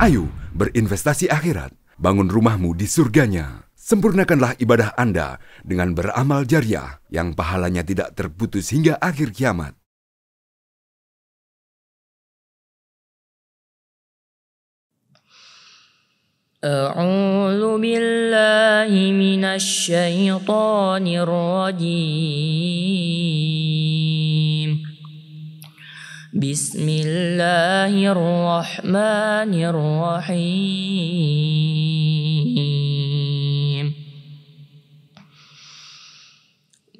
Ayo berinvestasi akhirat, bangun rumahmu di surganya. Sempurnakanlah ibadah Anda dengan beramal jariah yang pahalanya tidak terputus hingga akhir kiamat. أعوذ بالله من الشيطان الرجيم بسم الله الرحمن الرحيم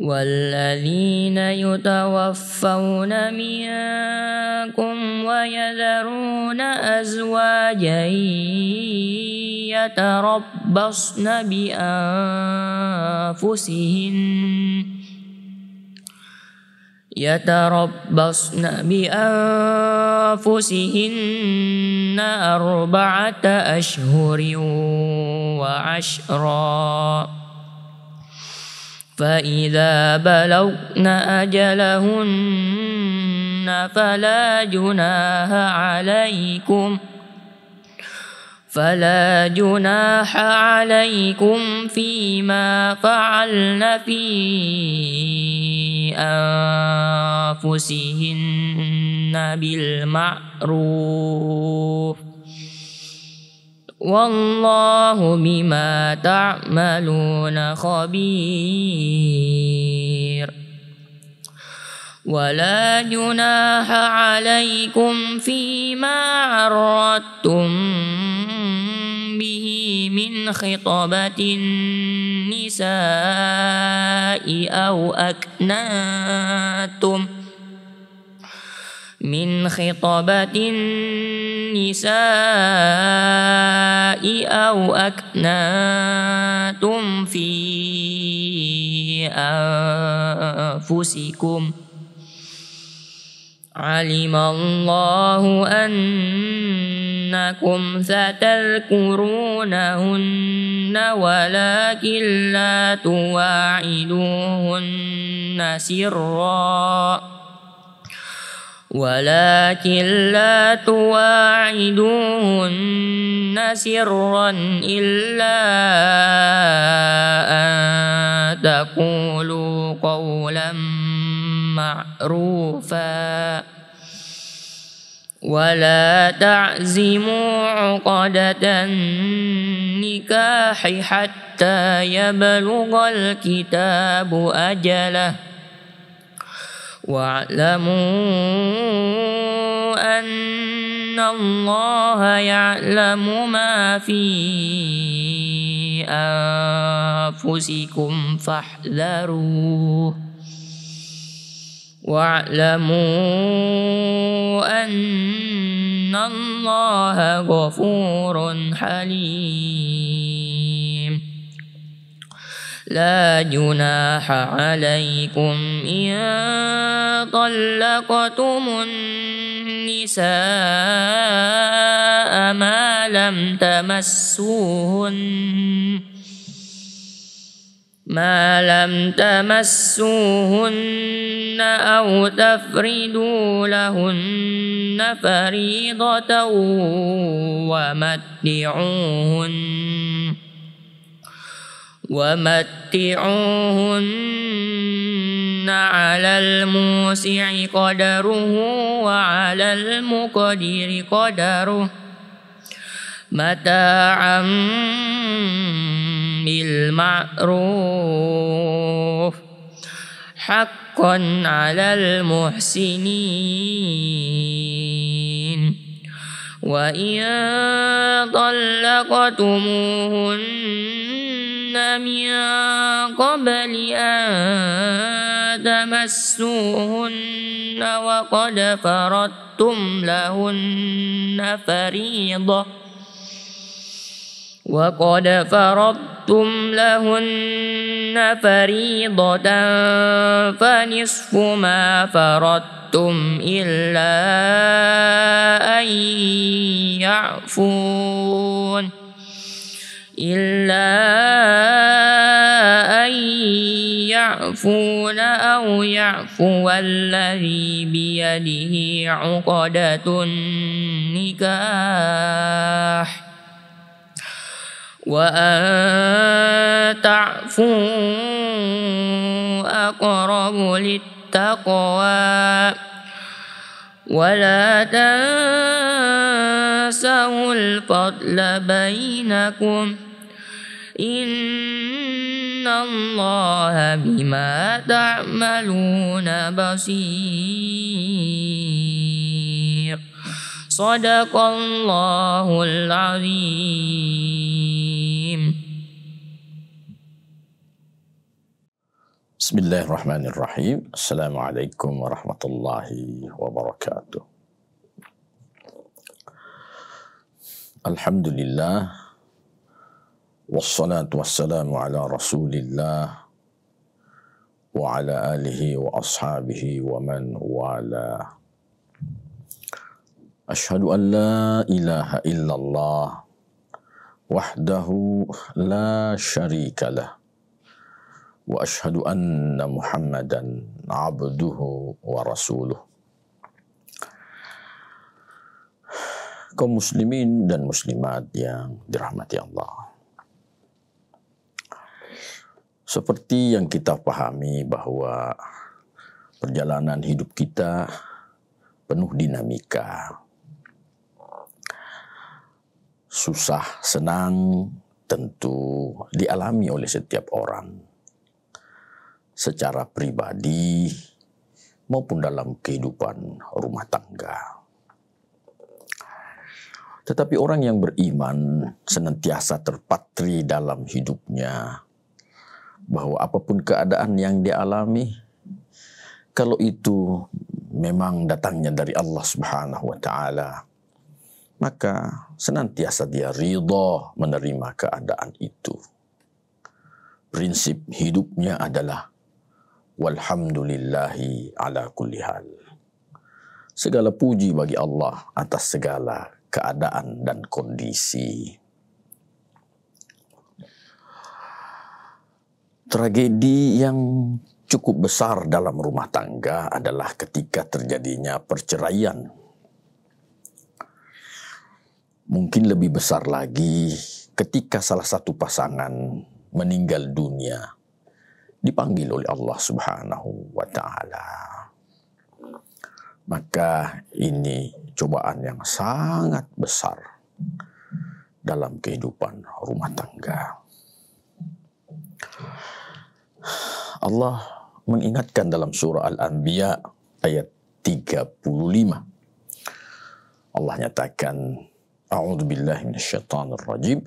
والذين يتوفون منكم ويذرون أزواجا يتربصن بأنفسهن 4 أشهر وعشرا فإذا بلغن أجلهن فلا جناح عليكم فيما فعلن في أنفسهن بالمعروف والله بما تعملون خبير ولا جناح عليكم فيما عرضتم به من خطبة النساء أو أكننتم في أنفسكم علم الله أنكم ستذكرونهن ولكن لا تواعدوهن سرا إلا أن تقولوا قولا معروفا ولا تعزموا عقدة النكاح حتى يبلغ الكتاب أجله واعلموا أن الله يعلم ما في أنفسكم فاحذروه واعلموا أن الله غفور حليم لا جناح عليكم إن طلقتم النساء ما لم تمسوهن أو تفردوا لهن فريضة ومتعوهن على الموسع قدره وعلى المقدر قدره متاعا بالمعروف حقا على المحسنين وإن طلقتموهن من قبل أن تمسوهن وقد فرضتم لهن فريضة فنصف ما فرضتم إلا أن يعفون أو يعفو الذي بيده عقدة النكاح وأن تعفوا أقرب للتقوى ولا تنسوا الفضل بينكم إن الله بما تعملون بصير صدق الله العظيم. Bismillahirrahmanirrahim. Assalamualaikum warahmatullahi wabarakatuh. Alhamdulillah, wassalatu wassalamu ala rasulillah wa ala alihi wa ashabihi wa man wala. Ashhadu an la ilaha illallah wahdahu la syarika lah wa ashhadu anna Muhammadan abduhu wa rasuluh. Kaum muslimin dan muslimat yang dirahmati Allah. Seperti yang kita pahami bahwa perjalanan hidup kita penuh dinamika. Susah, senang tentu dialami oleh setiap orang. Secara pribadi maupun dalam kehidupan rumah tangga. Tetapi orang yang beriman senantiasa terpatri dalam hidupnya bahwa apapun keadaan yang dialami, kalau itu memang datangnya dari Allah Subhanahu wa Ta'ala, maka senantiasa dia ridha menerima keadaan itu. Prinsip hidupnya adalah walhamdulillahi ala kulli hal. Segala puji bagi Allah atas segala keadaan dan kondisi. Tragedi yang cukup besar dalam rumah tangga adalah ketika terjadinya perceraian. Mungkin lebih besar lagi ketika salah satu pasangan meninggal dunia, dipanggil oleh Allah Subhanahu wa Ta'ala. Maka ini cobaan yang sangat besar dalam kehidupan rumah tangga. Allah mengingatkan dalam surah Al-Anbiya ayat 35. Allah nyatakan, A'udzu billahi minasyaitonir rajim.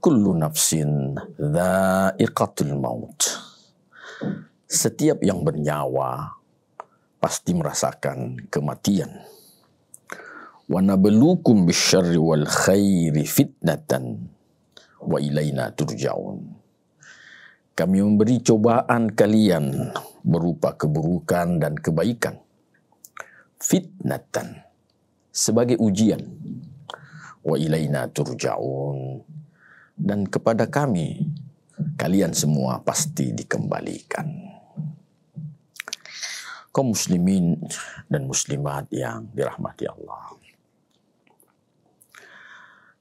Kullu nafsin dha'iqatul maut. Setiap yang bernyawa pasti merasakan kematian. Wa nabluukum bisyarri wal khairi fitnatan wa ilaina turja'un. Kami memberi cobaan kalian berupa keburukan dan kebaikan. Fitnatan, sebagai ujian. Wa ilaina turja'un, dan kepada kami kalian semua pasti dikembalikan. Kaum muslimin dan muslimat yang dirahmati Allah.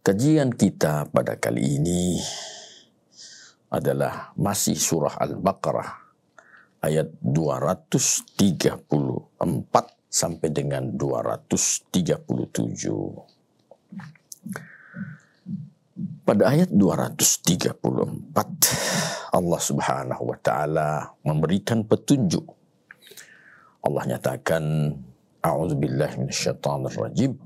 Kajian kita pada kali ini adalah masih surah Al-Baqarah ayat 234 sampai dengan 237. Pada ayat 234, Allah Subhanahu wa Ta'ala memberikan petunjuk. Allah nyatakan, A'udzu billahi minasyaitonir rajim.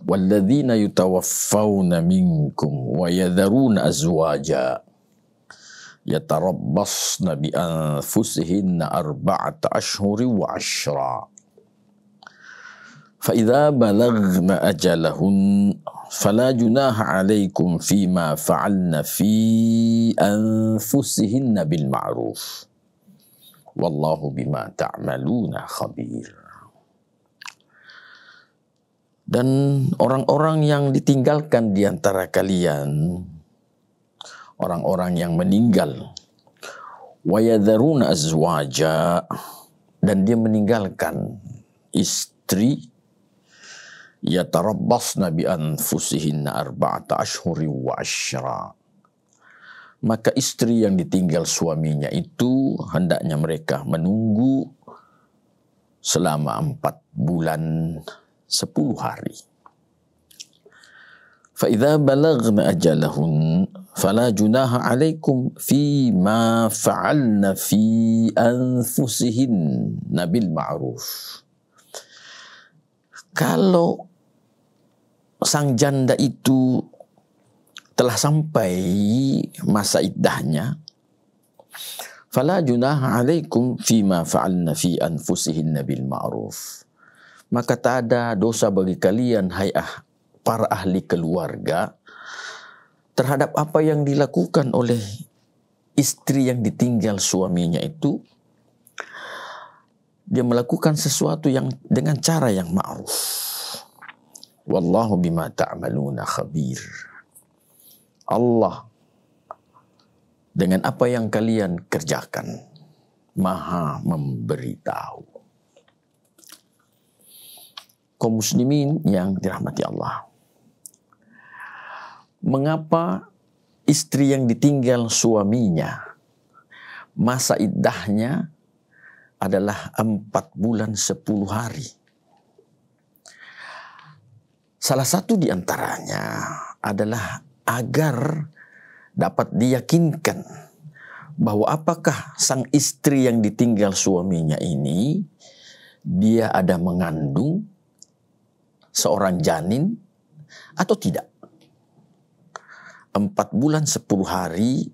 Walladzina yutawaffawna minkum wa yadharuna azwaja yatarabbasna bi anfusihinna arba'ata ashhurin wa 'ashra. Fa idza balaghna ajalahun fala junaha 'alaikum fima fa'alna fi anfusihinna bil ma'ruf. Wallahu bima ta'maluna khabir. Dan orang-orang yang ditinggalkan di antara kalian, orang-orang yang meninggal, wa yadharuna azwaja, dan dia meninggalkan istri yatarabbasna bi anfusihinna arba'ata ashhuri wa asyra. Maka istri yang ditinggal suaminya itu hendaknya mereka menunggu selama 4 bulan 10 hari. فَإِذَا بَلَغْنَ أَجَلَهُنَّ فَلَا جُنَاحَ عَلَيْكُمْ فِيمَا فَعَلْنَ فِي أَنفُسِهِنَّ بِالْمَعْرُوفِ. Kalau sang janda itu telah sampai masa iddahnya, fala junaha alaikum fima fa'alna fi anfusihinna bil ma'ruf. Maka tak ada dosa bagi kalian, hai para ahli keluarga, terhadap apa yang dilakukan oleh istri yang ditinggal suaminya itu. Dia melakukan sesuatu yang dengan cara yang ma'ruf. Wallahu bima ta'maluna khabir. Allah dengan apa yang kalian kerjakan maha memberitahu. Kaum muslimin yang dirahmati Allah, mengapa istri yang ditinggal suaminya masa iddahnya adalah 4 bulan 10 hari? Salah satu di antaranya adalah agar dapat diyakinkan bahwa apakah sang istri yang ditinggal suaminya ini dia ada mengandung seorang janin atau tidak. 4 bulan 10 hari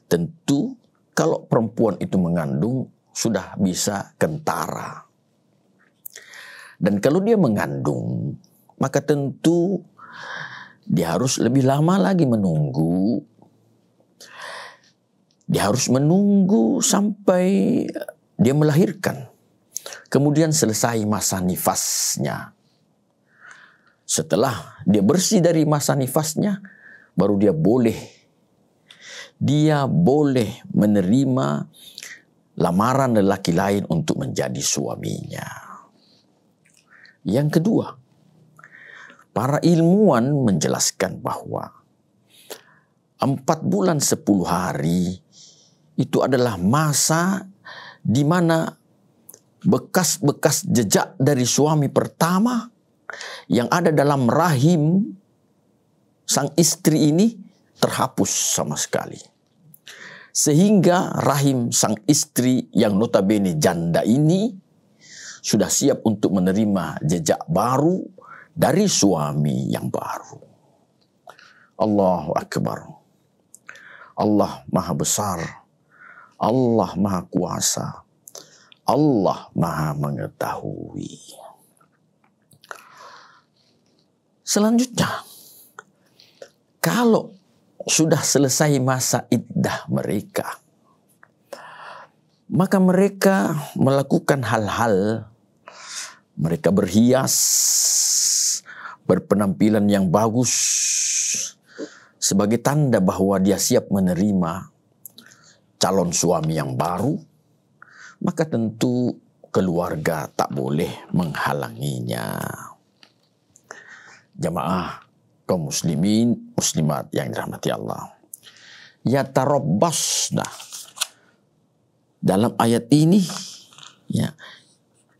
tentu kalau perempuan itu mengandung sudah bisa kentara. Dan kalau dia mengandung maka tentu dia harus lebih lama lagi menunggu. Dia harus menunggu sampai dia melahirkan. Kemudian selesai masa nifasnya. Setelah dia bersih dari masa nifasnya, baru dia boleh menerima lamaran lelaki lain untuk menjadi suaminya. Yang kedua, para ilmuwan menjelaskan bahwa 4 bulan 10 hari itu adalah masa di mana bekas-bekas jejak dari suami pertama yang ada dalam rahim sang istri ini terhapus sama sekali. Sehingga rahim sang istri yang notabene janda ini sudah siap untuk menerima jejak baru dari suami yang baru. Allahu Akbar. Allah Maha Besar. Allah Maha Kuasa. Allah Maha Mengetahui. Selanjutnya, kalau sudah selesai masa iddah mereka, maka mereka melakukan hal-hal, mereka berhias, berpenampilan yang bagus sebagai tanda bahwa dia siap menerima calon suami yang baru, maka tentu keluarga tak boleh menghalanginya. Jamaah kaum muslimin muslimat yang dirahmati Allah, yatarabbasna dalam ayat ini ya,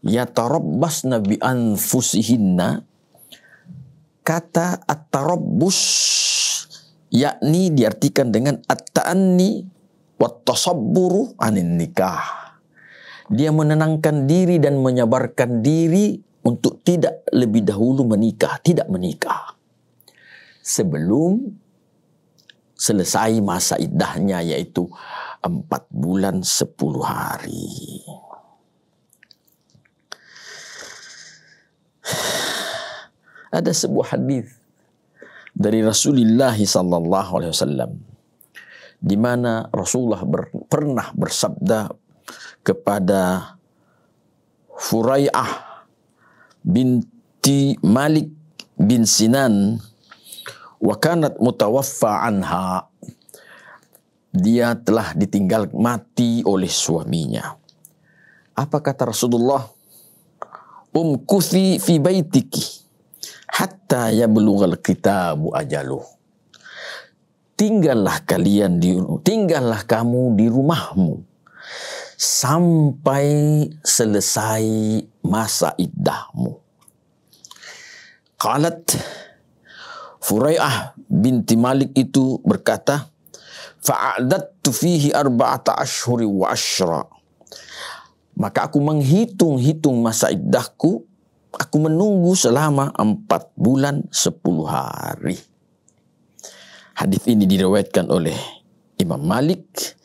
yatarabbasna bi anfusihinna. Kata at-tarabbus yakni diartikan dengan at-ta'anni wat-tasabburu anin nikah. Dia menenangkan diri dan menyabarkan diri untuk tidak lebih dahulu menikah, tidak menikah sebelum selesai masa iddahnya, yaitu 4 bulan 10 hari. Ada sebuah hadis dari Rasulullah SAW di mana Rasulullah pernah bersabda kepada Furai'ah binti Malik bin Sinan, wa kanat mutawaffa anha, dia telah ditinggal mati oleh suaminya. Apa kata Rasulullah? Umkuthi fi baitiki, hatta yablughal kitabu ajaluh. Tinggallah kamu di rumahmu sampai selesai masa iddahmu. Qalat, Furai'ah binti Malik itu berkata, fa'adattu fihi 4 ashhuri wa ashra. Maka aku menghitung-hitung masa iddahku, aku menunggu selama 4 bulan 10 hari. Hadis ini diriwayatkan oleh Imam Malik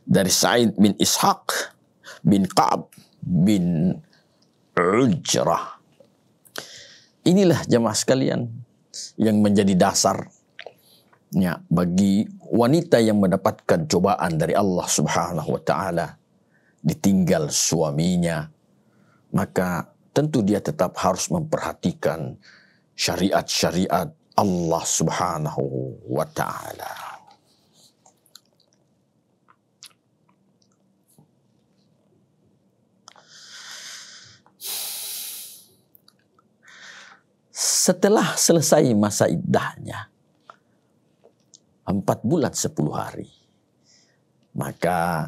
dari Sa'id bin Ishaq bin Ka'ab bin Ujrah. Inilah jemaah sekalian yang menjadi dasarnya bagi wanita yang mendapatkan cobaan dari Allah Subhanahu wa taala, ditinggal suaminya, maka tentu dia tetap harus memperhatikan syariat-syariat Allah Subhanahu wa taala. Setelah selesai masa iddahnya 4 bulan 10 hari, maka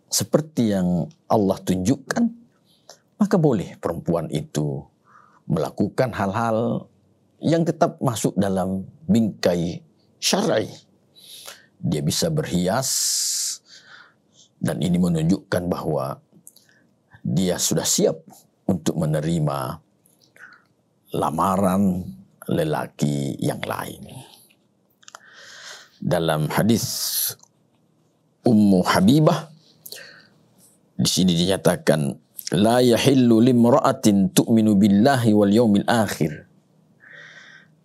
seperti yang Allah tunjukkan, maka boleh perempuan itu melakukan hal-hal yang tetap masuk dalam bingkai syar'i. Dia bisa berhias, dan ini menunjukkan bahwa dia sudah siap untuk menerima lamaran lelaki yang lain. Dalam hadis Ummu Habibah, di sini dinyatakan, la yahillu limra'atin tu'minu billahi wal yawmil akhir.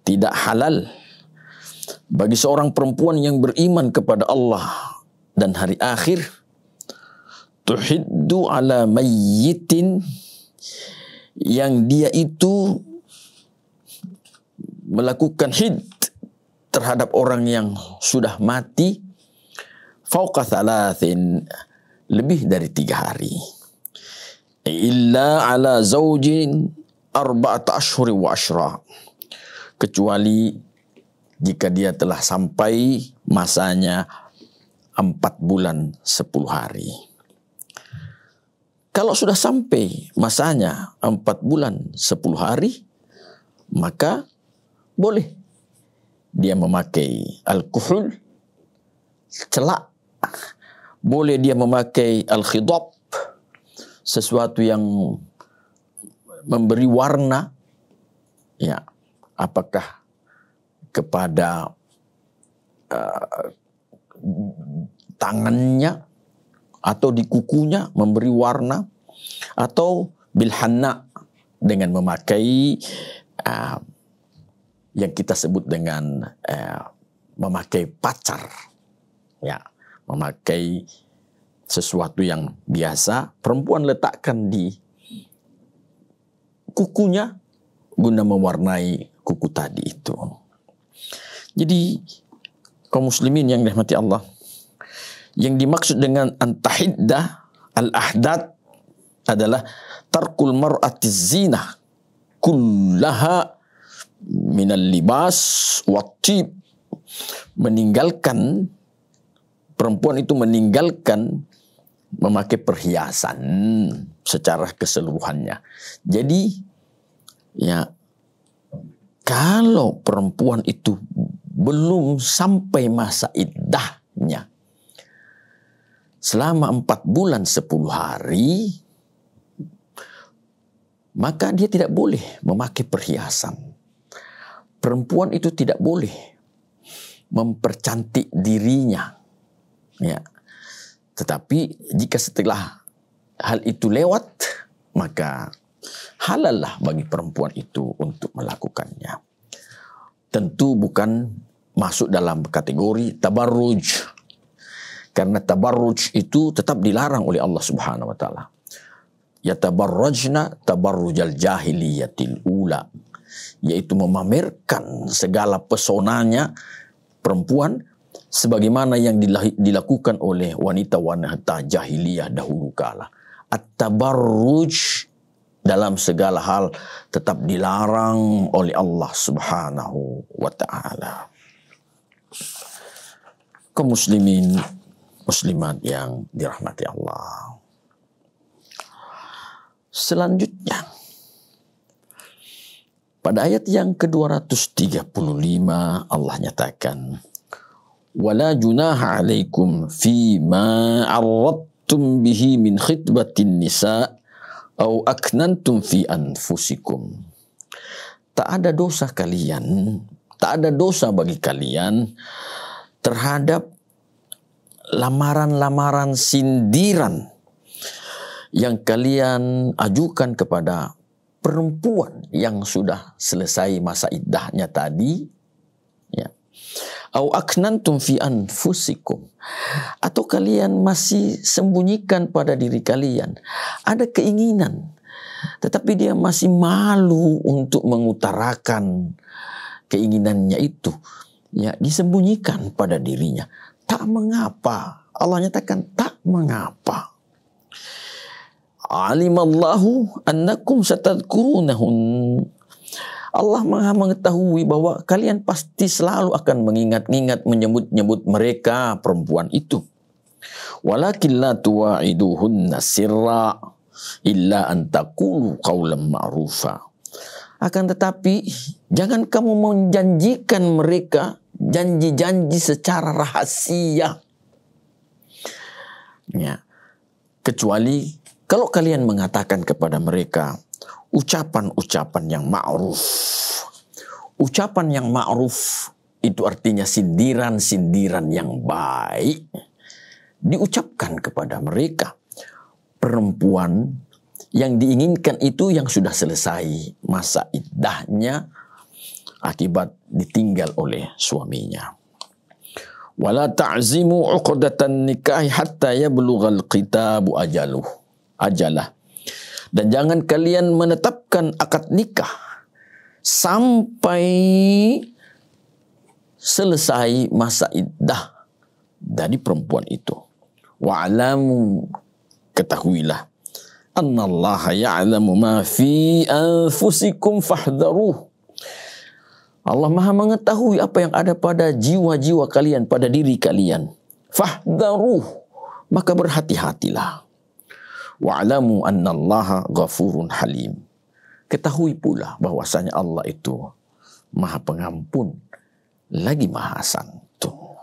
Tidak halal bagi seorang perempuan yang beriman kepada Allah dan hari akhir, tuhiddu ala mayyitin, yang dia itu melakukan hid terhadap orang yang sudah mati, fauqa thalathin, lebih dari 3 hari. Illa ala zaujin 4 ashhuri wa ashra, kecuali jika dia telah sampai masanya 4 bulan 10 hari. Kalau sudah sampai masanya 4 bulan 10 hari, maka boleh dia memakai alkohol, celak, boleh dia memakai al-khidab, sesuatu yang memberi warna, ya, apakah kepada tangannya atau di kukunya memberi warna, atau bilhanna dengan memakai yang kita sebut dengan memakai pacar, ya, memakai sesuatu yang biasa perempuan letakkan di kukunya guna mewarnai kuku tadi itu. Jadi kaum muslimin yang dirahmati Allah, yang dimaksud dengan antahiddah al-ahdath adalah tarkul mar'ati zinah kullaha minal libas wattib, meninggalkan, perempuan itu meninggalkan memakai perhiasan secara keseluruhannya. Jadi ya, kalau perempuan itu belum sampai masa iddahnya selama 4 bulan 10 hari, maka dia tidak boleh memakai perhiasan. Perempuan itu tidak boleh mempercantik dirinya, ya. Tetapi jika setelah hal itu lewat, maka halallah bagi perempuan itu untuk melakukannya. Tentu bukan masuk dalam kategori tabarruj, karena tabarruj itu tetap dilarang oleh Allah Subhanahu wa taala. Yatabarrajna tabarrujal jahiliyatil ula, yaitu memamerkan segala pesonanya perempuan sebagaimana yang dilakukan oleh wanita-wanita jahiliyah dahulu kala. At-tabarruj dalam segala hal tetap dilarang oleh Allah Subhanahu wa ta'ala. Kaum muslimin, muslimat yang dirahmati Allah. Selanjutnya, pada ayat yang ke-235 Allah nyatakan, wala junaha alaikum fima arradtum bihi min khitbatin nisa au aknantum fi anfusikum. Tak ada dosa kalian, tak ada dosa bagi kalian terhadap lamaran-lamaran sindiran yang kalian ajukan kepada perempuan yang sudah selesai masa iddahnya tadi, ya. Au aknantum fi anfusikum, atau kalian masih sembunyikan pada diri kalian ada keinginan tetapi dia masih malu untuk mengutarakan keinginannya itu, ya, disembunyikan pada dirinya. Tak mengapa. Allah nyatakan tak mengapa. Alimallahu annakum satadkurunahun. Allah Maha mengetahui bahwa kalian pasti selalu akan mengingat-ingat, menyebut-nyebut mereka, perempuan itu. Walakin la tuwa'iduhunna sirra illa an taqulu qawlan ma'rufa. Akan tetapi jangan kamu menjanjikan mereka janji-janji secara rahasia. Ya. Kecuali kalau kalian mengatakan kepada mereka ucapan-ucapan yang ma'ruf. Ucapan yang ma'ruf itu artinya sindiran-sindiran yang baik diucapkan kepada mereka. Perempuan yang diinginkan itu yang sudah selesai masa iddahnya akibat ditinggal oleh suaminya. Wala ta'zimu 'uqdatan nikah hatta yablughal qitabu ajalah. Dan jangan kalian menetapkan akad nikah sampai selesai masa iddah dari perempuan itu. Wa'lamu, ketahuilah, annallaha ya'lamu ma fi anfusikum fahdharuh. Allah Maha mengetahui apa yang ada pada jiwa-jiwa kalian, pada diri kalian. Fahdharuh, maka berhati-hatilah. Wa'lamu annallaha ghafurun halim. Ketahui pula bahwasanya Allah itu Maha Pengampun lagi Maha Santun.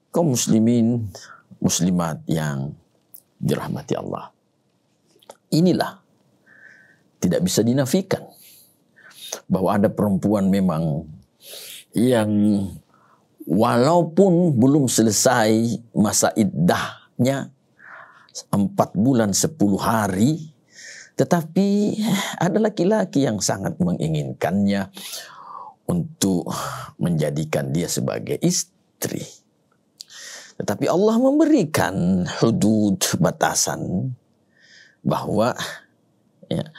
Kaum muslimin, muslimat yang dirahmati Allah. Inilah tidak bisa dinafikan bahwa ada perempuan memang yang walaupun belum selesai masa iddahnya 4 bulan 10 hari, tetapi ada laki-laki yang sangat menginginkannya untuk menjadikan dia sebagai istri. Tetapi Allah memberikan hudud, batasan, bahwa ya,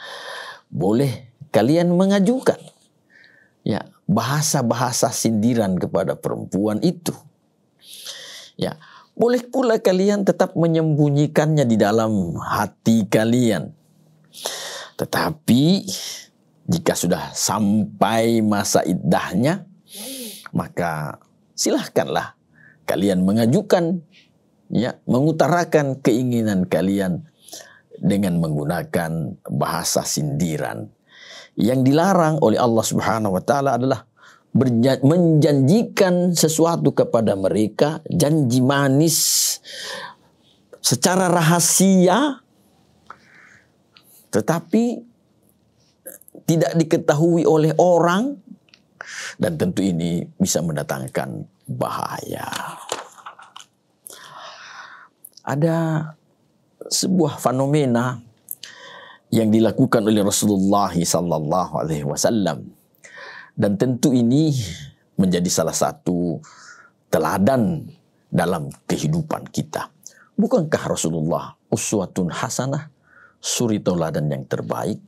boleh kalian mengajukan ya bahasa-bahasa sindiran kepada perempuan itu. Ya, boleh pula kalian tetap menyembunyikannya di dalam hati kalian. Tetapi jika sudah sampai masa iddahnya, maka silahkanlah kalian mengajukan, ya, mengutarakan keinginan kalian dengan menggunakan bahasa sindiran. Yang dilarang oleh Allah Subhanahu wa taala adalah menjanjikan sesuatu kepada mereka, janji manis secara rahasia, tetapi tidak diketahui oleh orang, dan tentu ini bisa mendatangkan bahaya. Ada sebuah fenomena yang dilakukan oleh Rasulullah sallallahu alaihi wasallam, dan tentu ini menjadi salah satu teladan dalam kehidupan kita. Bukankah Rasulullah uswatun hasanah, suri teladan yang terbaik?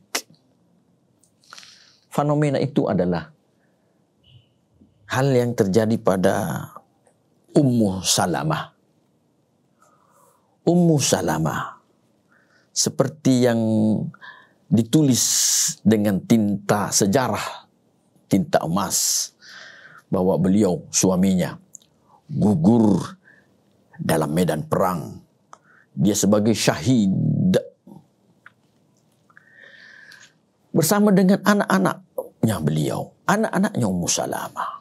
Fenomena itu adalah hal yang terjadi pada Ummu Salamah. Ummu Salamah, seperti yang ditulis dengan tinta sejarah, tinta emas, bahwa beliau suaminya gugur dalam medan perang. Dia sebagai syahid bersama dengan anak-anaknya beliau, anak-anaknya Ummu Salamah.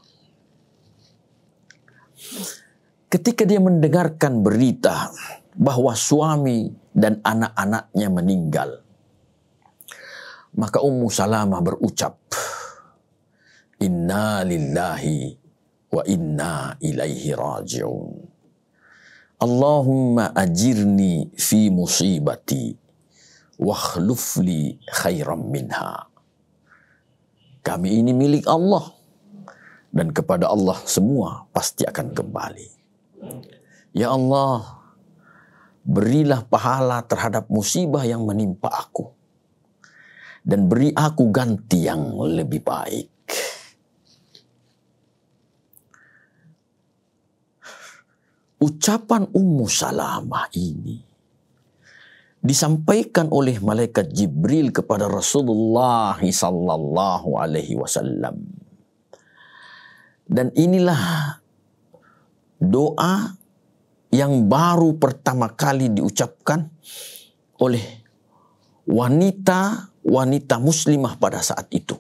Ketika dia mendengarkan berita bahwa suami dan anak-anaknya meninggal, maka Ummu Salamah berucap, Inna lillahi wa inna ilaihi raji'un. Allahumma ajirni fi musibati wa akhlufli khairan minha. Kami ini milik Allah, dan kepada Allah semua pasti akan kembali. Ya Allah, berilah pahala terhadap musibah yang menimpa aku, dan beri aku ganti yang lebih baik. Ucapan Ummu Salamah ini disampaikan oleh malaikat Jibril kepada Rasulullah sallallahu alaihi wasallam. Dan inilah doa yang baru pertama kali diucapkan oleh wanita muslimah pada saat itu,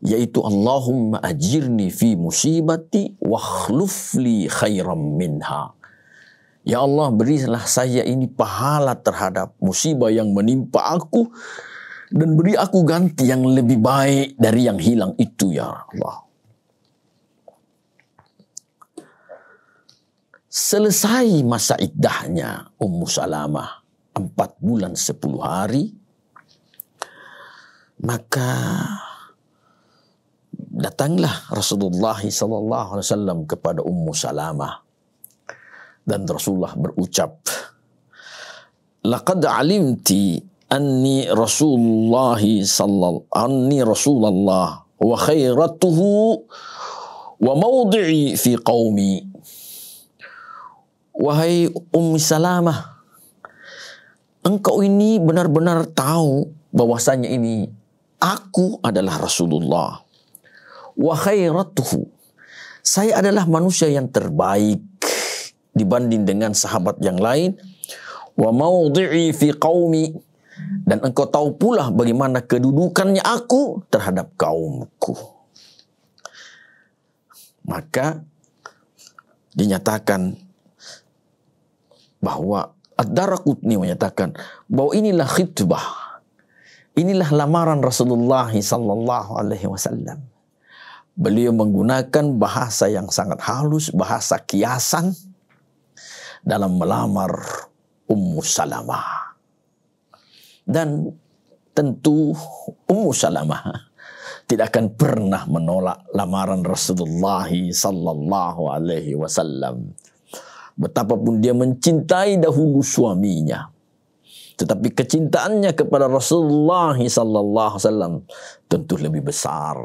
yaitu Allahumma ajirni fi musibati wa akhlufli khairan minha. Ya Allah, berilah saya ini pahala terhadap musibah yang menimpa aku, dan beri aku ganti yang lebih baik dari yang hilang itu, ya Allah. Selesai masa iddahnya Ummu Salamah 4 bulan 10 hari, maka datanglah Rasulullah SAW kepada Ummu Salamah, dan Rasulullah berucap, Laqad alimti anni Rasulullah wa khairatuhu wa mawdi'i fi qaumi. Wahai Ummu Salamah, engkau ini benar-benar tahu bahwasanya ini aku adalah Rasulullah. Wa khairatuhu, saya adalah manusia yang terbaik dibanding dengan sahabat yang lain. Wa mawdi'i fi qaumi, dan engkau tahu pula bagaimana kedudukannya aku terhadap kaumku. Maka dinyatakan bahwa Ad-Daraqutni menyatakan bahwa inilah khitbah, inilah lamaran Rasulullah sallallahu alaihi wasallam. Beliau menggunakan bahasa yang sangat halus, bahasa kiasan dalam melamar Ummu Salamah. Dan tentu Ummu Salamah tidak akan pernah menolak lamaran Rasulullah sallallahu alaihi wasallam. Betapapun dia mencintai dahulu suaminya, tetapi kecintaannya kepada Rasulullah sallallahu alaihi wasallam tentu lebih besar.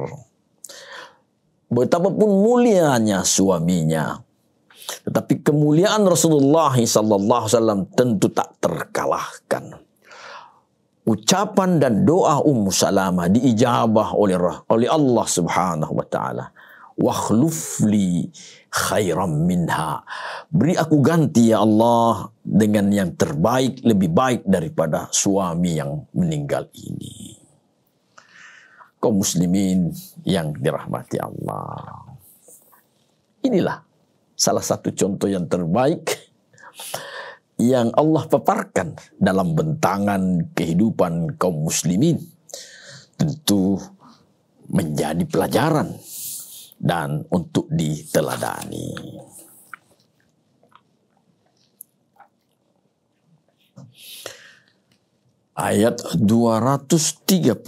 Betapapun mulianya suaminya, tetapi kemuliaan Rasulullah sallallahu alaihi wasallam tentu tak terkalahkan. Ucapan dan doa Ummu Salamah diijabah oleh Allah Subhanahu wa taala. Wakhlufli khairan minha, beri aku ganti ya Allah dengan yang terbaik, lebih baik daripada suami yang meninggal ini. Kaum muslimin yang dirahmati Allah, inilah salah satu contoh yang terbaik yang Allah paparkan dalam bentangan kehidupan kaum muslimin, tentu menjadi pelajaran dan untuk diteladani. Ayat 236.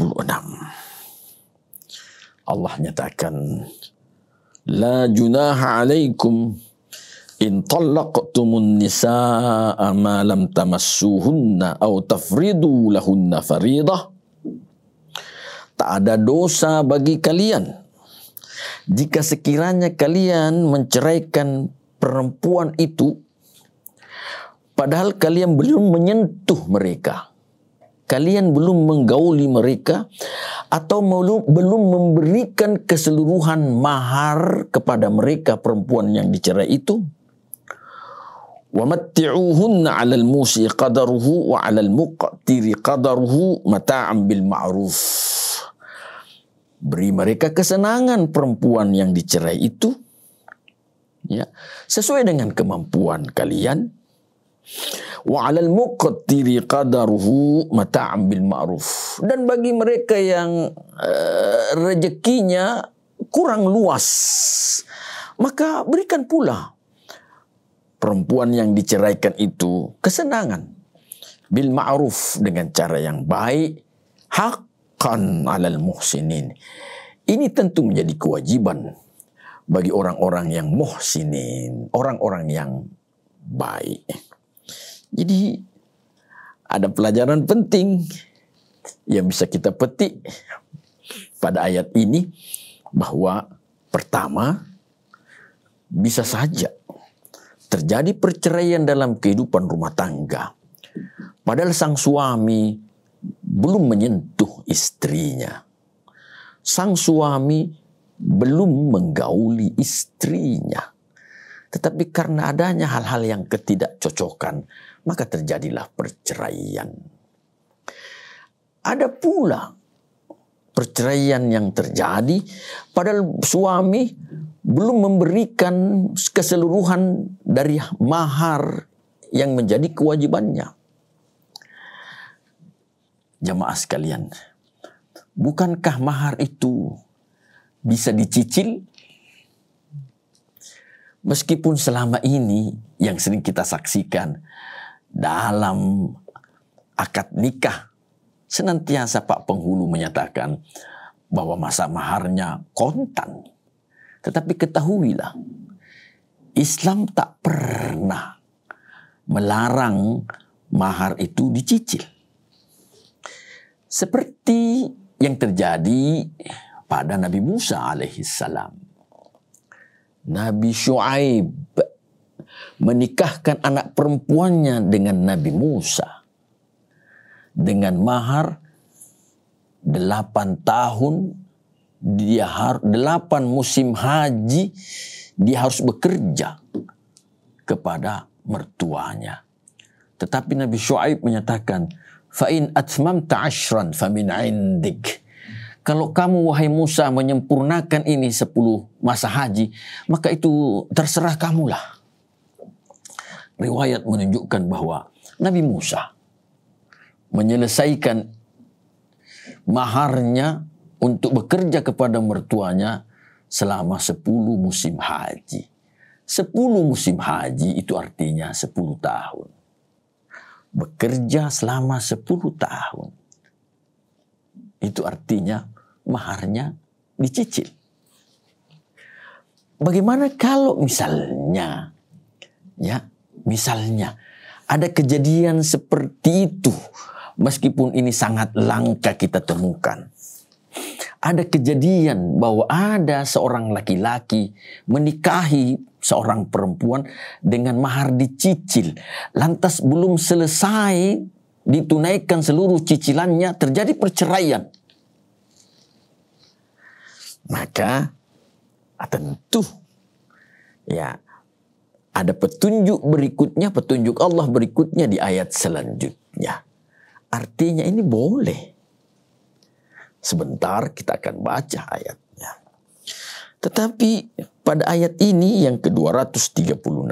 Allah nyatakan, La junaha alaikum in talaqtumun nisaa ma lam tamassuhunna aw tafridu lahunna faridah. Tak ada dosa bagi kalian jika sekiranya kalian menceraikan perempuan itu padahal kalian belum menyentuh mereka kalian belum menggauli mereka atau belum memberikan keseluruhan mahar kepada mereka perempuan yang dicerai itu, wa matti'uhunna 'alal musi qadaruhu wa 'alal muqtiri qadaruhu mata'an bil ma'ruf. Beri mereka kesenangan perempuan yang dicerai itu, ya, sesuai dengan kemampuan kalian. Wa 'alal muqtiri qadaruhu mata'an bil ma'ruf. Dan bagi mereka yang rezekinya kurang luas, maka berikan pula perempuan yang diceraikan itu kesenangan bil ma'ruf, dengan cara yang baik, haqqan 'alal muhsinin. Ini tentu menjadi kewajiban bagi orang-orang yang muhsinin, orang-orang yang baik. Jadi ada pelajaran penting yang bisa kita petik pada ayat ini, bahwa pertama, bisa saja terjadi perceraian dalam kehidupan rumah tangga, padahal sang suami belum menyentuh istrinya. Sang suami belum menggauli istrinya. Tetapi karena adanya hal-hal yang ketidakcocokan, maka terjadilah perceraian. Ada pula perceraian yang terjadi padahal suami belum memberikan keseluruhan dari mahar yang menjadi kewajibannya. Jamaah sekalian, bukankah mahar itu bisa dicicil? Meskipun selama ini yang sering kita saksikan dalam akad nikah, senantiasa Pak Penghulu menyatakan bahwa masa maharnya kontan. Tetapi ketahuilah, Islam tak pernah melarang mahar itu dicicil. Seperti yang terjadi pada Nabi Musa alaihissalam. Nabi Syuaib menikahkan anak perempuannya dengan Nabi Musa dengan mahar 8 tahun, 8 musim haji dia harus bekerja kepada mertuanya. Tetapi Nabi Syuaib menyatakan, fa in atmamta 'ashran famin 'indik. Kalau kamu wahai Musa menyempurnakan ini 10 masa haji, maka itu terserah kamulah. Riwayat menunjukkan bahwa Nabi Musa menyelesaikan maharnya untuk bekerja kepada mertuanya selama 10 musim haji. 10 musim haji itu artinya 10 tahun. Bekerja selama 10 tahun. Itu artinya maharnya dicicil. Bagaimana kalau misalnya ada kejadian seperti itu, meskipun ini sangat langka kita temukan. Ada kejadian bahwa ada seorang laki-laki menikahi seorang perempuan dengan mahar dicicil. Lantas belum selesai ditunaikan seluruh cicilannya, terjadi perceraian. Maka tentu ada petunjuk berikutnya, petunjuk Allah berikutnya di ayat selanjutnya. Artinya ini boleh. Sebentar kita akan baca ayatnya. Tetapi pada ayat ini yang ke-236,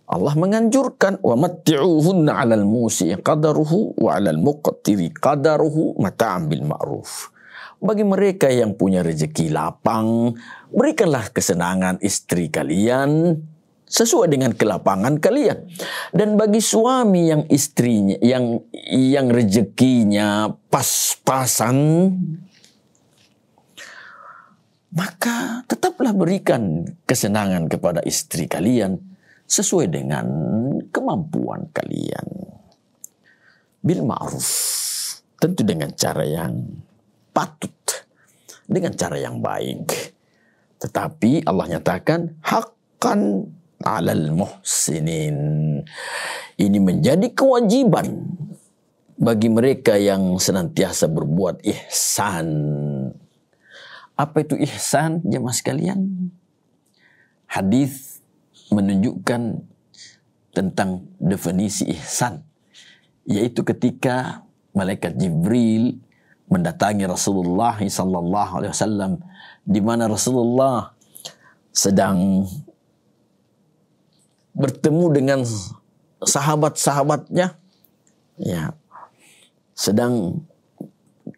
Allah menganjurkan wa matti'uhunna 'alal musi' qadaruhu wa 'alal muqtiri qadaruhu mata'an bil ma'ruf. Bagi mereka yang punya rezeki lapang, berikanlah kesenangan istri kalian sesuai dengan kelapangan kalian. Dan bagi suami yang istrinya yang rezekinya pas-pasan, maka tetaplah berikan kesenangan kepada istri kalian sesuai dengan kemampuan kalian. Bil ma'ruf, tentu dengan cara yang patut, dengan cara yang baik. Tetapi Allah nyatakan haqqan 'alal muhsinin. Ini menjadi kewajiban bagi mereka yang senantiasa berbuat ihsan. Apa itu ihsan, jemaah sekalian? Hadis menunjukkan tentang definisi ihsan, yaitu ketika malaikat Jibril mendatangi Rasulullah sallallahu alaihi wasallam, di mana Rasulullah sedang bertemu dengan sahabat-sahabatnya, ya, sedang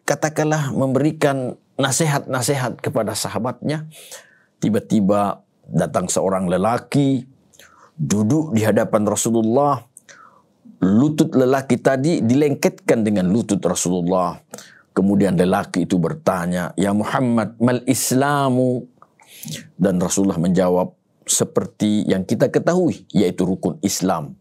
katakanlah memberikan nasihat-nasihat kepada sahabatnya. Tiba-tiba datang seorang lelaki duduk di hadapan Rasulullah. Lutut lelaki tadi dilengketkan dengan lutut Rasulullah. Kemudian lelaki itu bertanya, "Ya Muhammad, mal Islamu?" Dan Rasulullah menjawab seperti yang kita ketahui, yaitu rukun Islam.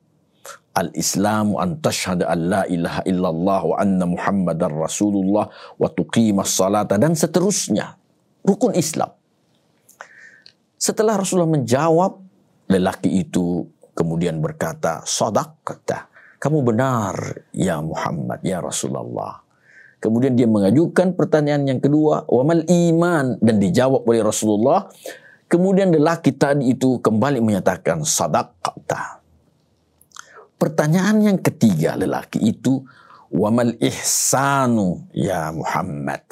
Al-Islamu an tashhada an la ilaha illallah wa anna Muhammadar Rasulullah wa tuqimas salata, dan seterusnya. Rukun Islam. Setelah Rasulullah menjawab, lelaki itu kemudian berkata, "Shadaqta, kamu benar ya Muhammad, ya Rasulullah." Kemudian dia mengajukan pertanyaan yang kedua, "Wa mal iman?" dan dijawab oleh Rasulullah. Kemudian lelaki tadi itu kembali menyatakan, "Shadaqta." Pertanyaan yang ketiga lelaki itu, "Wa mal ihsanu ya Muhammad?"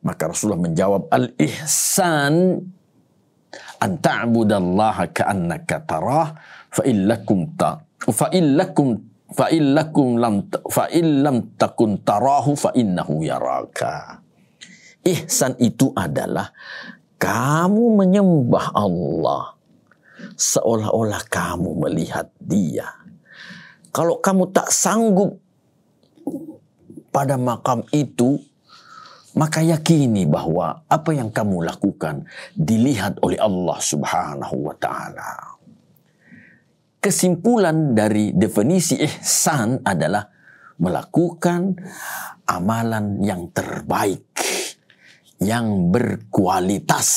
Maka Rasulullah menjawab, "Al-ihsan an ta'budallaha ka'annaka tarah fa illakum lam takun tarahu fa innahu yaraka." Ihsan itu adalah kamu menyembah Allah seolah-olah kamu melihat Dia. Kalau kamu tak sanggup pada makam itu, maka yakini bahwa apa yang kamu lakukan dilihat oleh Allah Subhanahu wa Ta'ala. Kesimpulan dari definisi ihsan adalah melakukan amalan yang terbaik, yang berkualitas.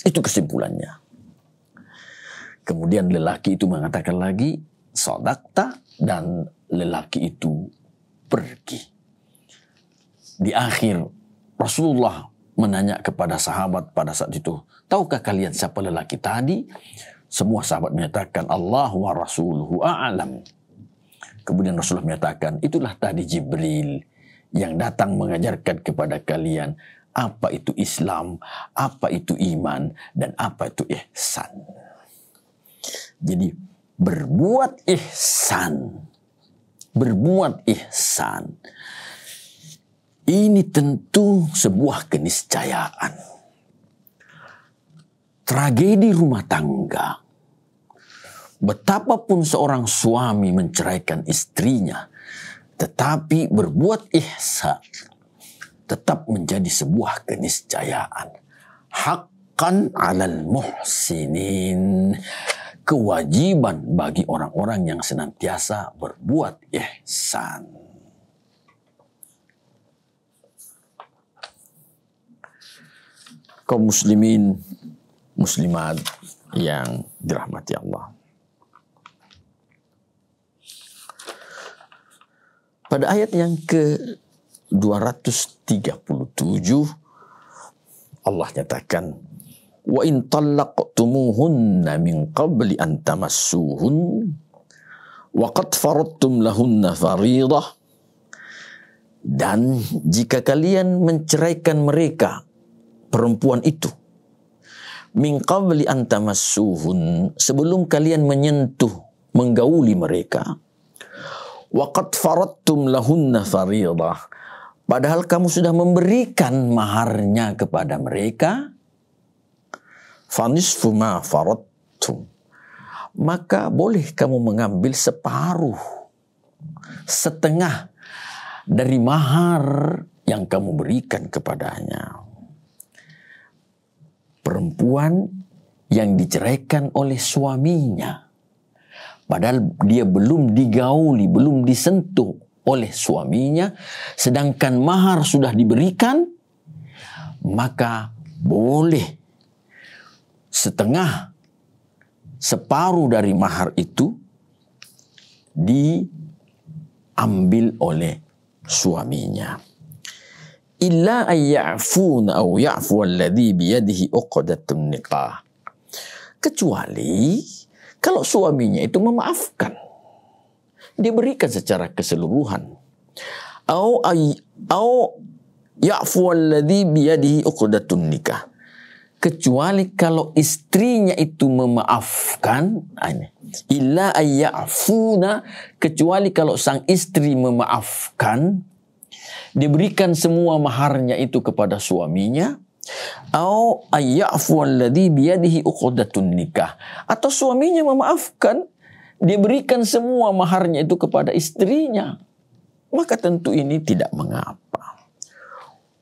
Itu kesimpulannya. Kemudian lelaki itu mengatakan lagi, "Shadaqta," dan lelaki itu pergi. Di akhir, Rasulullah menanya kepada sahabat pada saat itu, "Tahukah kalian siapa lelaki tadi?" Semua sahabat menyatakan, "Allah wa rasuluhu a'lam." Kemudian Rasulullah menyatakan, "Itulah tadi Jibril yang datang mengajarkan kepada kalian apa itu Islam, apa itu iman, dan apa itu ihsan." Jadi berbuat ihsan ini tentu sebuah keniscayaan. Tragedi rumah tangga, betapapun seorang suami menceraikan istrinya, tetapi berbuat ihsan tetap menjadi sebuah keniscayaan. Haqqan 'alal muhsinin, kewajiban bagi orang-orang yang senantiasa berbuat ihsan. Kaum muslimin, muslimat yang dirahmati Allah. Pada ayat yang ke-237 Allah nyatakan, "Wa in talaqtumuhunna min qabli an tamassuhun wa qad faradtum lahunna fariidah." Dan jika kalian menceraikan mereka, perempuan itu, min qabli an tamassuhun, sebelum kalian menyentuh, menggauli mereka, wa qad faradtum lahunna fariidah, padahal kamu sudah memberikan maharnya kepada mereka, fanisfu ma faradtum, maka boleh kamu mengambil separuh, setengah dari mahar yang kamu berikan kepadanya. Perempuan yang diceraikan oleh suaminya, padahal dia belum digauli, belum disentuh oleh suaminya, sedangkan mahar sudah diberikan, maka boleh setengah, separuh dari mahar itu diambil oleh suaminya. Illa ayya'funa aw ya'fu alladhi biyadihi uqdatun nikah. Kecuali kalau suaminya itu memaafkan, diberikan secara keseluruhan. Au ya'fu alladhi biyadihi uqdatun nikah. Kecuali kalau istrinya itu memaafkan, illa ayya'funa, kecuali kalau sang istri memaafkan, diberikan semua maharnya itu kepada suaminya, au ayya'fu alladhi biyadihi uqdatun nikah, atau suaminya memaafkan, diberikan semua maharnya itu kepada istrinya, maka tentu ini tidak mengapa.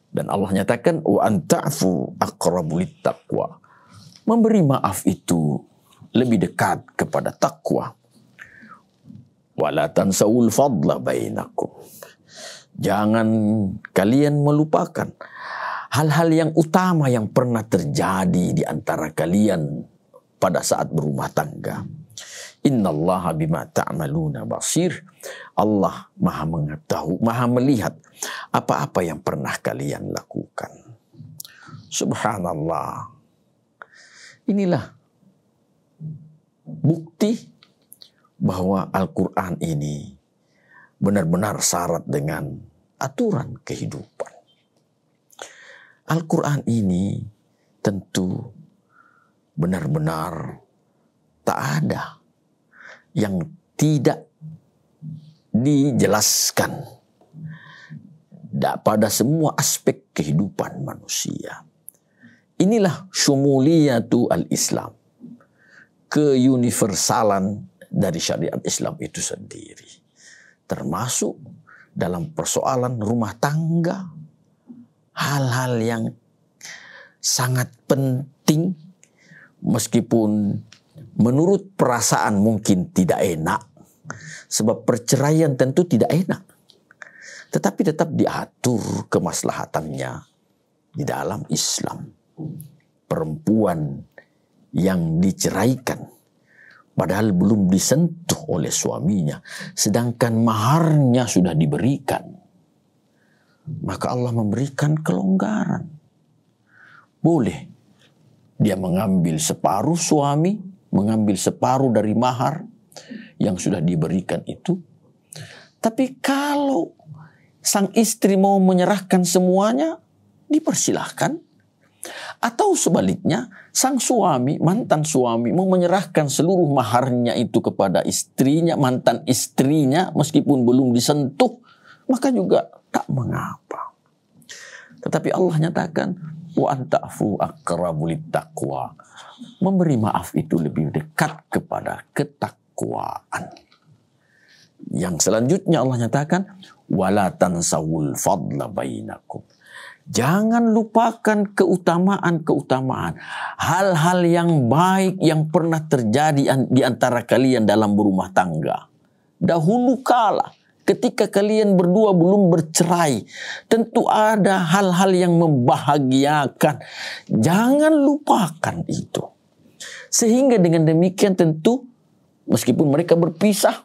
Dan Allah nyatakan wa anta'fu aqrabu littaqwa. Memberi maaf itu lebih dekat kepada takwa. Wala tansawul fadla bainakum. Jangan kalian melupakan hal-hal yang utama yang pernah terjadi di antara kalian pada saat berumah tangga. Innallaha bima ta'maluna basir. Allah maha mengetahui, maha melihat apa-apa yang pernah kalian lakukan. Subhanallah. Inilah bukti bahwa Al-Quran ini benar-benar syarat dengan aturan kehidupan. Al-Quran ini tentu benar-benar tak ada yang tidak dijelaskan pada semua aspek kehidupan manusia. Inilah syumuliyatu al-Islam, keuniversalan dari syariat Islam itu sendiri, termasuk dalam persoalan rumah tangga, hal-hal yang sangat penting meskipun menurut perasaan mungkin tidak enak, sebab perceraian tentu tidak enak, tetapi tetap diatur kemaslahatannya di dalam Islam. Perempuan yang diceraikan padahal belum disentuh oleh suaminya, sedangkan maharnya sudah diberikan, maka Allah memberikan kelonggaran. Boleh dia mengambil separuh, suami mengambil separuh dari mahar yang sudah diberikan itu. Tapi kalau sang istri mau menyerahkan semuanya, dipersilahkan. Atau sebaliknya, sang suami, mantan suami mau menyerahkan seluruh maharnya itu kepada istrinya, mantan istrinya, meskipun belum disentuh, maka juga tak mengapa. Tetapi Allah nyatakan, wa anta'fu aqrabu littaqwa. Memberi maaf itu lebih dekat kepada ketakwaan. Yang selanjutnya Allah nyatakan, wala tansawul fadla bainakum. Jangan lupakan keutamaan-keutamaan, hal-hal yang baik yang pernah terjadi di antara kalian dalam berumah tangga. Dahulu kala, ketika kalian berdua belum bercerai, tentu ada hal-hal yang membahagiakan. Jangan lupakan itu. Sehingga dengan demikian tentu, meskipun mereka berpisah,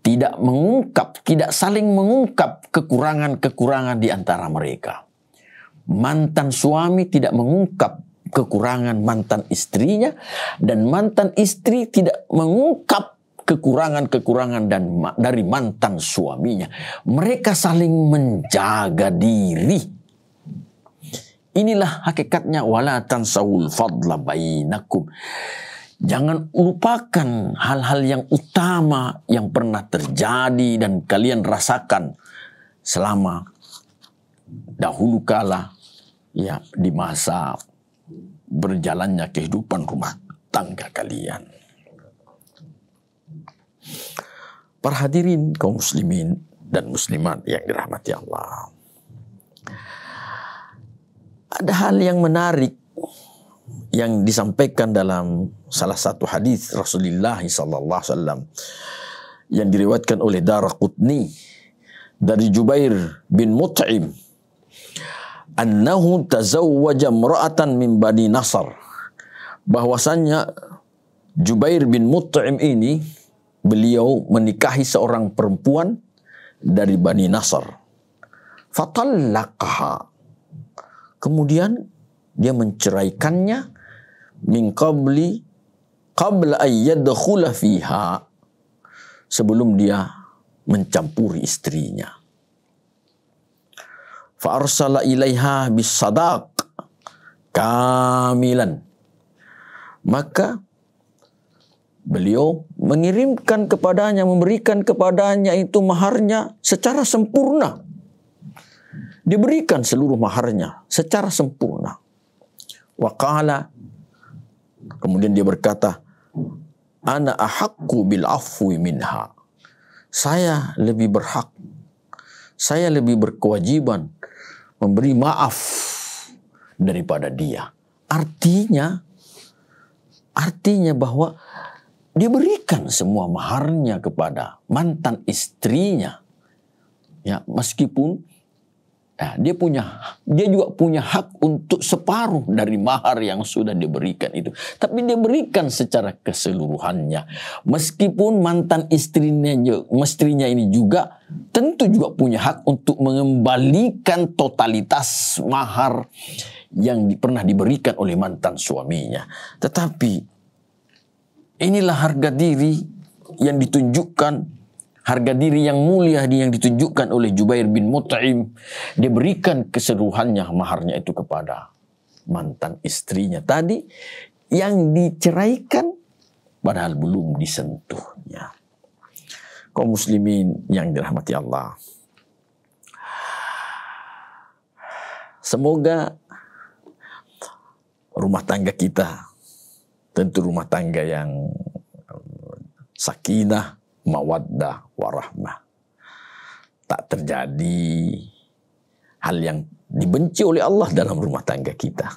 tidak saling mengungkap kekurangan-kekurangan di antara mereka. Mantan suami tidak mengungkap kekurangan mantan istrinya, dan mantan istri tidak mengungkap kekurangan-kekurangan dari mantan suaminya. Mereka saling menjaga diri. Inilah hakikatnya wala tansawul fadla bainakum. Jangan lupakan hal-hal yang utama yang pernah terjadi dan kalian rasakan selama dahulu kala, ya, di masa berjalannya kehidupan rumah tangga kalian. Para hadirin kaum muslimin dan muslimat yang dirahmati Allah. Ada hal yang menarik yang disampaikan dalam salah satu hadis Rasulullah SAW yang diriwayatkan oleh Daraqutni dari Jubair bin Mut'im, annahu tazawwaja imra'atan min Bani Nasr, bahwasannya Jubair bin Mut'im ini, beliau menikahi seorang perempuan dari Bani Nasr. Fatallaqaha. Kemudian dia menceraikannya min qabla an yadkhula fiha, sebelum dia mencampuri istrinya. Fa arsala ilaiha bis sadaq kamilan. Maka beliau mengirimkan kepadanya, memberikan kepadanya itu maharnya secara sempurna. Diberikan seluruh maharnya secara sempurna. Wa qala, kemudian dia berkata, ana ahaqqu bil afwi minha. Saya lebih berhak, saya lebih berkewajiban memberi maaf daripada dia. Artinya bahwa dia berikan semua maharnya kepada mantan istrinya. Ya, meskipun dia juga punya hak untuk separuh dari mahar yang sudah diberikan itu. Tapi dia berikan secara keseluruhannya. Meskipun mantan istrinya ini juga tentu juga punya hak untuk mengembalikan totalitas mahar yang pernah diberikan oleh mantan suaminya. Tetapi inilah harga diri yang ditunjukkan, harga diri yang mulia yang ditunjukkan oleh Jubair bin Mut'im. Dia berikan keseluruhannya maharnya itu kepada mantan istrinya tadi yang diceraikan padahal belum disentuhnya. Kaum muslimin yang dirahmati Allah, semoga rumah tangga kita tentu rumah tangga yang sakinah, mawaddah, warahmah. Tak terjadi hal yang dibenci oleh Allah dalam rumah tangga kita.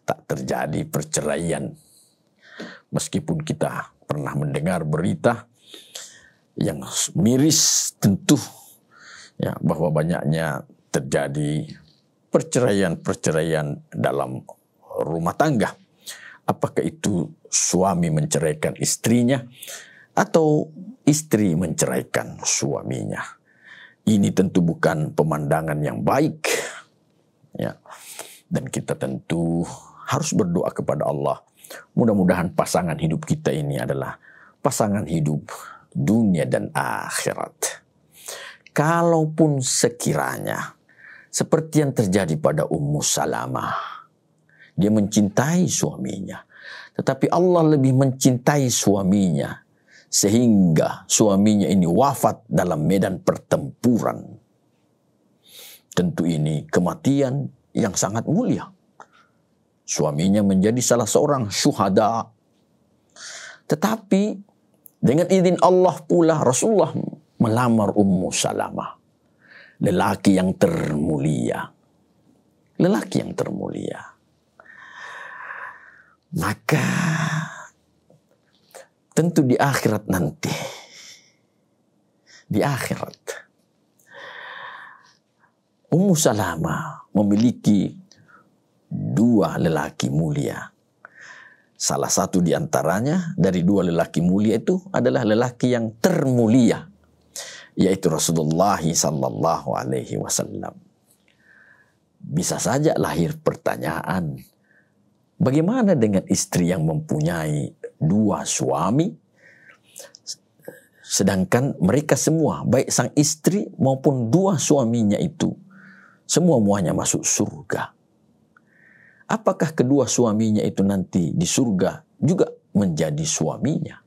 Tak terjadi perceraian. Meskipun kita pernah mendengar berita yang miris tentu, ya, bahwa banyaknya terjadi perceraian dalam rumah tangga. Apakah itu suami menceraikan istrinya atau istri menceraikan suaminya? Ini tentu bukan pemandangan yang baik, ya. Dan kita tentu harus berdoa kepada Allah. Mudah-mudahan pasangan hidup kita ini adalah pasangan hidup dunia dan akhirat. Kalaupun sekiranya seperti yang terjadi pada Ummu Salamah, dia mencintai suaminya, tetapi Allah lebih mencintai suaminya sehingga suaminya ini wafat dalam medan pertempuran. Tentu ini kematian yang sangat mulia. Suaminya menjadi salah seorang syuhada. Tetapi dengan izin Allah pula Rasulullah melamar Ummu Salamah, lelaki yang termulia. Lelaki yang termulia. Maka tentu di akhirat nanti, di akhirat, Ummu Salamah memiliki dua lelaki mulia. Salah satu di antaranya dari dua lelaki mulia itu adalah lelaki yang termulia, yaitu Rasulullah sallallahu alaihi wasallam. Bisa saja lahir pertanyaan, bagaimana dengan istri yang mempunyai dua suami, sedangkan mereka semua, baik sang istri maupun dua suaminya itu, semuanya masuk surga. Apakah kedua suaminya itu nanti di surga juga menjadi suaminya?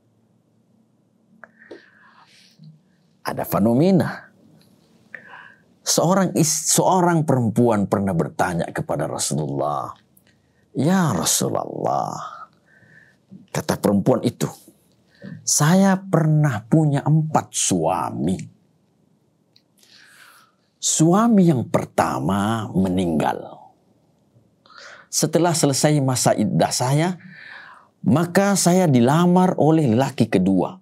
Ada fenomena. Seorang perempuan pernah bertanya kepada Rasulullah, "Ya Rasulullah," kata perempuan itu, "saya pernah punya 4 suami. Suami yang pertama meninggal. Setelah selesai masa iddah saya, maka saya dilamar oleh lelaki kedua.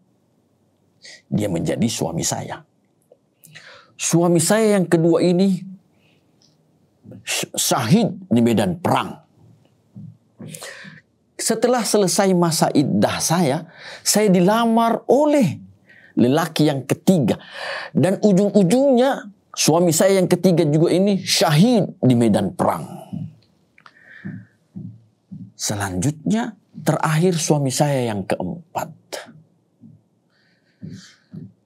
Dia menjadi suami saya. Suami saya yang kedua ini syahid di medan perang. Setelah selesai masa iddah saya dilamar oleh lelaki yang ketiga. Dan ujung-ujungnya suami saya yang ketiga juga ini syahid di medan perang. Selanjutnya terakhir suami saya yang keempat.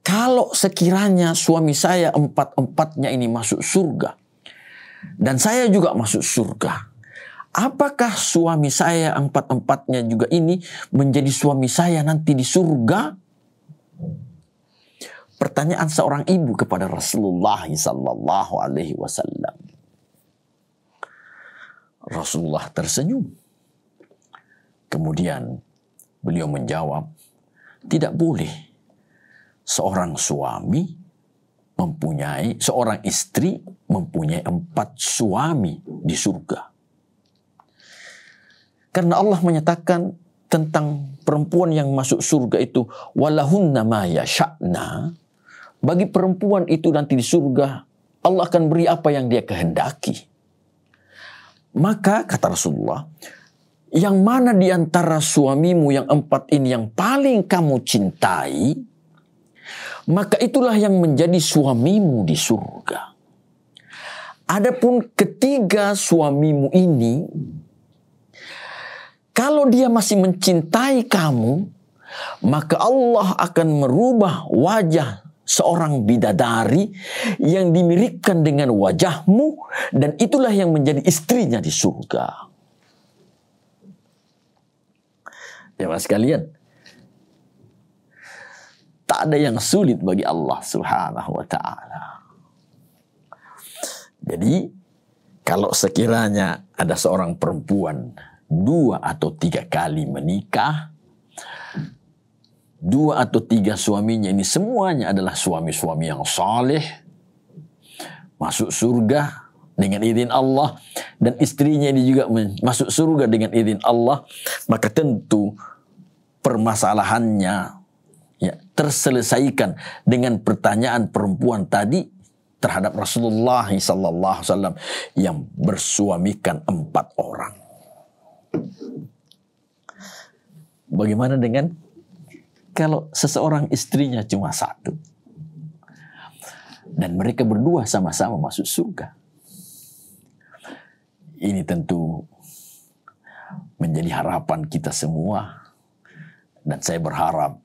Kalau sekiranya suami saya empat-empatnya ini masuk surga, dan saya juga masuk surga, apakah suami saya empat-empatnya juga ini menjadi suami saya nanti di surga? Pertanyaan seorang ibu kepada Rasulullah sallallahu alaihi wasallam. Rasulullah tersenyum. Kemudian beliau menjawab, tidak boleh seorang istri mempunyai 4 suami di surga. Karena Allah menyatakan tentang perempuan yang masuk surga itu, walahunna ma yasha'na. Bagi perempuan itu nanti di surga, Allah akan beri apa yang dia kehendaki. Maka kata Rasulullah, yang mana di antara suamimu yang 4 ini yang paling kamu cintai, maka itulah yang menjadi suamimu di surga. Adapun ketiga suamimu ini, kalau dia masih mencintai kamu, maka Allah akan merubah wajah seorang bidadari yang dimiripkan dengan wajahmu, dan itulah yang menjadi istrinya di surga. Jemaah sekalian, tak ada yang sulit bagi Allah Subhanahu wa ta'ala. Jadi, kalau sekiranya ada seorang perempuan 2 atau 3 kali menikah, 2 atau 3 suaminya ini semuanya adalah suami-suami yang saleh, masuk surga dengan izin Allah, dan istrinya ini juga masuk surga dengan izin Allah, maka tentu permasalahannya terselesaikan dengan pertanyaan perempuan tadi terhadap Rasulullah SAW yang bersuamikan 4 orang. Bagaimana dengan kalau seseorang istrinya cuma 1 dan mereka berdua sama-sama masuk surga? Ini tentu menjadi harapan kita semua, dan saya berharap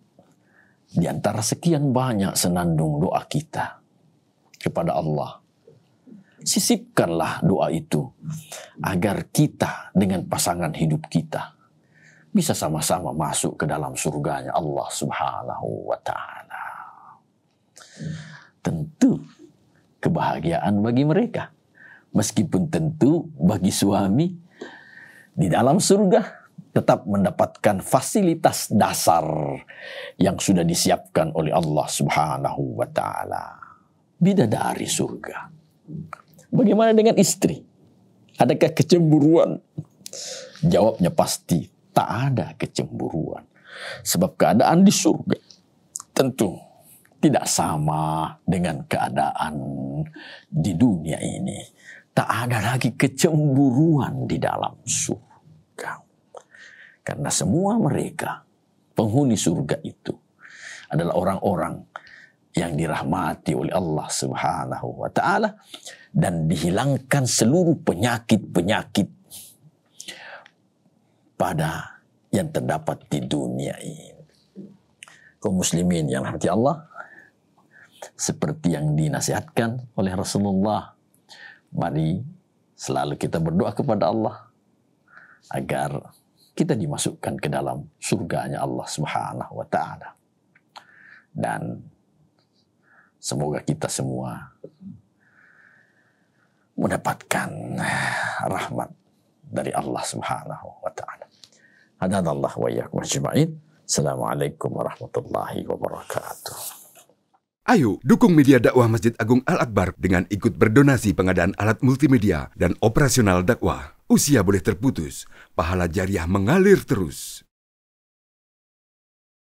di antara sekian banyak senandung doa kita kepada Allah, sisipkanlah doa itu agar kita dengan pasangan hidup kita bisa sama-sama masuk ke dalam surganya Allah Subhanahu wa ta'ala. Tentu kebahagiaan bagi mereka, meskipun tentu bagi suami di dalam surga tetap mendapatkan fasilitas dasar yang sudah disiapkan oleh Allah Subhanahu wa ta'ala. Bidadari surga. Bagaimana dengan istri? Adakah kecemburuan? Jawabnya pasti tak ada kecemburuan. Sebab keadaan di surga tentu tidak sama dengan keadaan di dunia ini. Tak ada lagi kecemburuan di dalam surga. Karena semua mereka, penghuni surga itu, adalah orang-orang yang dirahmati oleh Allah Subhanahu wa ta'ala, dan dihilangkan seluruh penyakit-penyakit pada yang terdapat di dunia ini. Kaum muslimin yang dirahmati Allah, seperti yang dinasihatkan oleh Rasulullah, mari selalu kita berdoa kepada Allah agar kita dimasukkan ke dalam surganya Allah Subhanahu wa ta'ala. Dan semoga kita semua mendapatkan rahmat dari Allah Subhanahu wa ta'ala. Hadanallah wa iyyakum ajma'in. Assalamualaikum warahmatullahi wabarakatuh. Ayo dukung media dakwah Masjid Agung Al-Akbar dengan ikut berdonasi pengadaan alat multimedia dan operasional dakwah. Usia boleh terputus, pahala jariah mengalir terus.